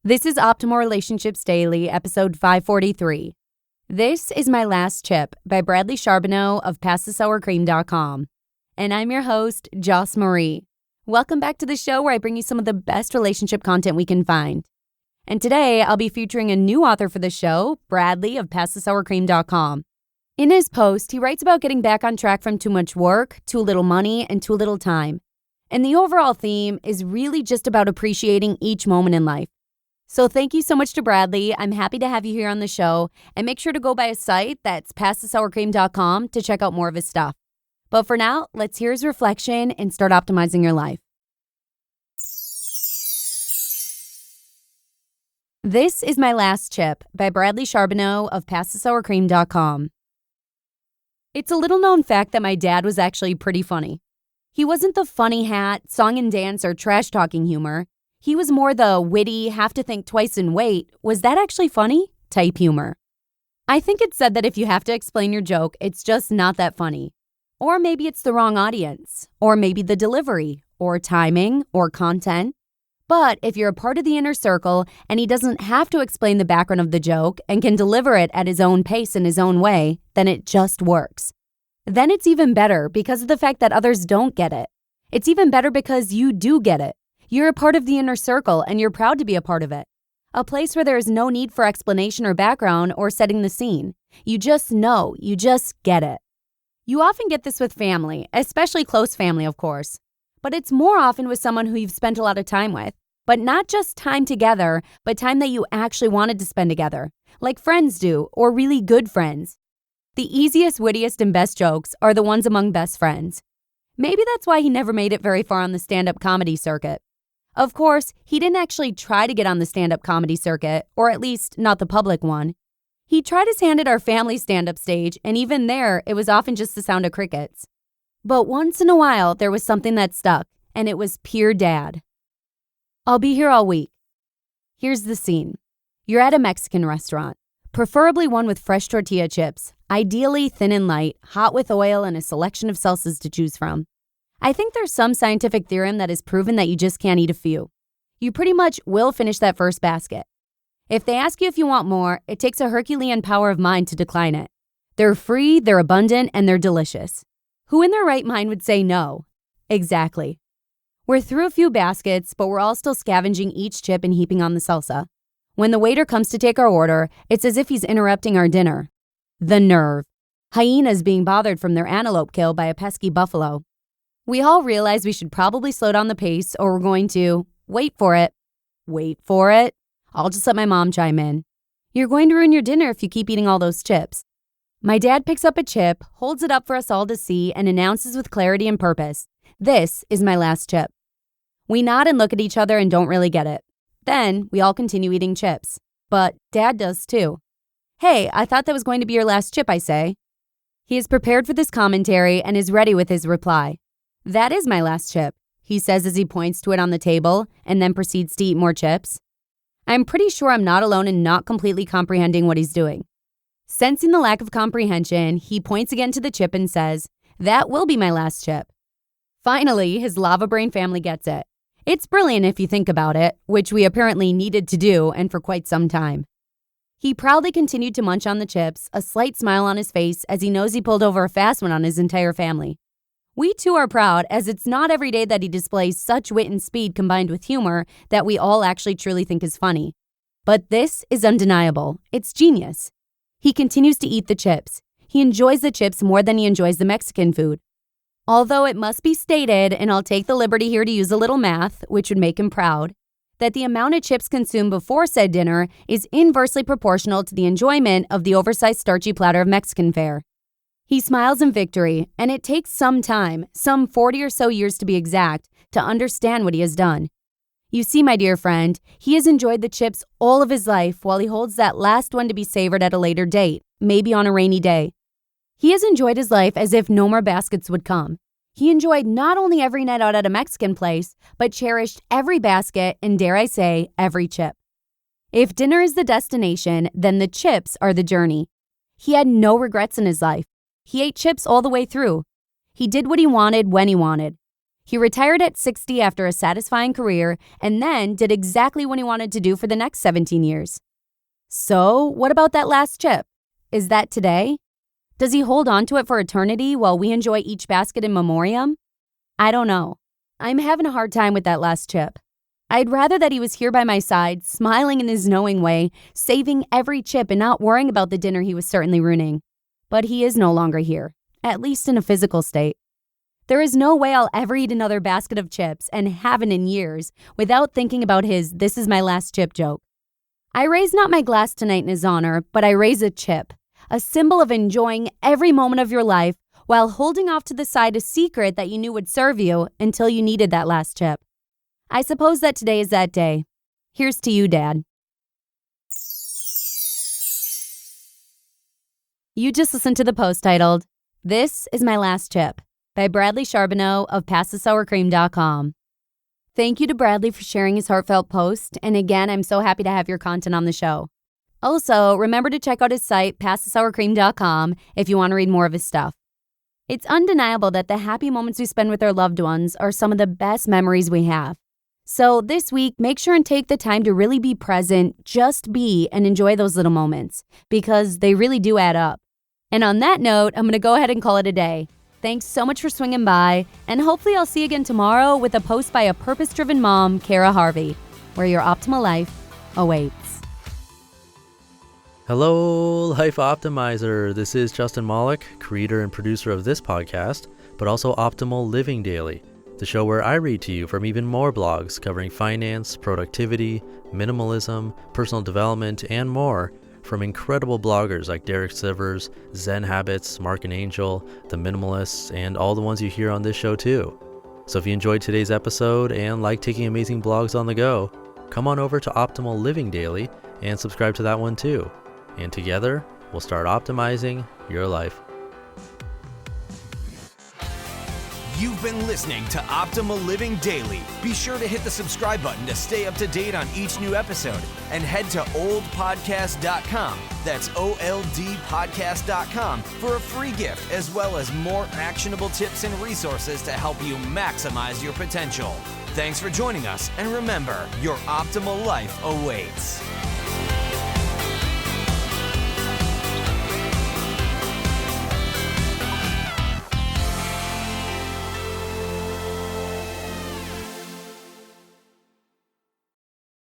This is Optimal Relationships Daily, episode 543. This is My Last Chip by Bradley Charbonneau of PastTheSourCream.com. And I'm your host, Joss Marie. Welcome back to the show where I bring you some of the best relationship content we can find. And today, I'll be featuring a new author for the show, Bradley of PastTheSourCream.com. In his post, he writes about getting back on track from too much work, too little money, and too little time. And the overall theme is really just about appreciating each moment in life. So thank you so much to Bradley. I'm happy to have you here on the show. And make sure to go by his site, that's PastTheSourCream.com, to check out more of his stuff. But for now, let's hear his reflection and start optimizing your life. This is My Last Chip by Bradley Charbonneau of PastTheSourCream.com. It's a little known fact that my dad was actually pretty funny. He wasn't the funny hat, song and dance, or trash-talking humor. He was more the witty, have to think twice and wait, was that actually funny? Type humor. I think it's said that if you have to explain your joke, it's just not that funny. Or maybe it's the wrong audience. Or maybe the delivery, or timing, or content. But if you're a part of the inner circle and he doesn't have to explain the background of the joke and can deliver it at his own pace in his own way, then it just works. Then it's even better because of the fact that others don't get it. It's even better because you do get it. You're a part of the inner circle and you're proud to be a part of it. A place where there is no need for explanation or background or setting the scene. You just know, you just get it. You often get this with family, especially close family, of course. But it's more often with someone who you've spent a lot of time with. But not just time together, but time that you actually wanted to spend together. Like friends do, or really good friends. The easiest, wittiest, and best jokes are the ones among best friends. Maybe that's why he never made it very far on the stand-up comedy circuit. Of course, he didn't actually try to get on the stand-up comedy circuit, or at least not the public one. He tried his hand at our family stand-up stage, and even there, it was often just the sound of crickets. But once in a while, there was something that stuck, and it was pure dad. I'll be here all week. Here's the scene. You're at a Mexican restaurant, preferably one with fresh tortilla chips, ideally thin and light, hot with oil, and a selection of salsas to choose from. I think there's some scientific theorem that has proven that you just can't eat a few. You pretty much will finish that first basket. If they ask you if you want more, it takes a Herculean power of mind to decline it. They're free, they're abundant, and they're delicious. Who in their right mind would say no? Exactly. We're through a few baskets, but we're all still scavenging each chip and heaping on the salsa. When the waiter comes to take our order, it's as if he's interrupting our dinner. The nerve. Hyenas being bothered from their antelope kill by a pesky buffalo. We all realize we should probably slow down the pace or we're going to, wait for it. Wait for it? I'll just let my mom chime in. You're going to ruin your dinner if you keep eating all those chips. My dad picks up a chip, holds it up for us all to see, and announces with clarity and purpose, "This is my last chip." We nod and look at each other and don't really get it. Then we all continue eating chips. But Dad does too. "Hey, I thought that was going to be your last chip," I say. He is prepared for this commentary and is ready with his reply. "That is my last chip," he says as he points to it on the table and then proceeds to eat more chips. I'm pretty sure I'm not alone in not completely comprehending what he's doing. Sensing the lack of comprehension, he points again to the chip and says, "That will be my last chip." Finally, his lava brain family gets it. It's brilliant if you think about it, which we apparently needed to do and for quite some time. He proudly continued to munch on the chips, a slight smile on his face as he knows he pulled over a fast one on his entire family. We too are proud, as it's not every day that he displays such wit and speed combined with humor that we all actually truly think is funny. But this is undeniable. It's genius. He continues to eat the chips. He enjoys the chips more than he enjoys the Mexican food. Although it must be stated, and I'll take the liberty here to use a little math, which would make him proud, that the amount of chips consumed before said dinner is inversely proportional to the enjoyment of the oversized starchy platter of Mexican fare. He smiles in victory, and it takes some time, some 40 or so years to be exact, to understand what he has done. You see, my dear friend, he has enjoyed the chips all of his life while he holds that last one to be savored at a later date, maybe on a rainy day. He has enjoyed his life as if no more baskets would come. He enjoyed not only every night out at a Mexican place, but cherished every basket and, dare I say, every chip. If dinner is the destination, then the chips are the journey. He had no regrets in his life. He ate chips all the way through. He did what he wanted when he wanted. He retired at 60 after a satisfying career and then did exactly what he wanted to do for the next 17 years. So, what about that last chip? Is that today? Does he hold on to it for eternity while we enjoy each basket in memoriam? I don't know. I'm having a hard time with that last chip. I'd rather that he was here by my side, smiling in his knowing way, saving every chip and not worrying about the dinner he was certainly ruining. But he is no longer here, at least in a physical state. There is no way I'll ever eat another basket of chips, and haven't in years, without thinking about his "this is my last chip" joke. I raise not my glass tonight in his honor, but I raise a chip, a symbol of enjoying every moment of your life while holding off to the side a secret that you knew would serve you until you needed that last chip. I suppose that today is that day. Here's to you, Dad. You just listened to the post titled, "This is My Last Chip," by Bradley Charbonneau of PastTheSourCream.com. Thank you to Bradley for sharing his heartfelt post, and again, I'm so happy to have your content on the show. Also, remember to check out his site, PastTheSourCream.com, if you want to read more of his stuff. It's undeniable that the happy moments we spend with our loved ones are some of the best memories we have. So this week, make sure and take the time to really be present, just be, and enjoy those little moments, because they really do add up. And on that note, I'm going to go ahead and call it a day. Thanks so much for swinging by, and hopefully I'll see you again tomorrow with a post by a purpose-driven mom, Kara Harvey, where your optimal life awaits. Hello, Life Optimizer. This is Justin Malik, creator and producer of this podcast, but also Optimal Living Daily, the show where I read to you from even more blogs covering finance, productivity, minimalism, personal development, and more, from incredible bloggers like Derek Sivers, Zen Habits, Mark and Angel, The Minimalists, and all the ones you hear on this show too. So if you enjoyed today's episode and like taking amazing blogs on the go, come on over to Optimal Living Daily and subscribe to that one too. And together, we'll start optimizing your life. You've been listening to Optimal Living Daily. Be sure to hit the subscribe button to stay up to date on each new episode, and head to oldpodcast.com, that's OLDpodcast.com, for a free gift as well as more actionable tips and resources to help you maximize your potential. Thanks for joining us, and remember, your optimal life awaits.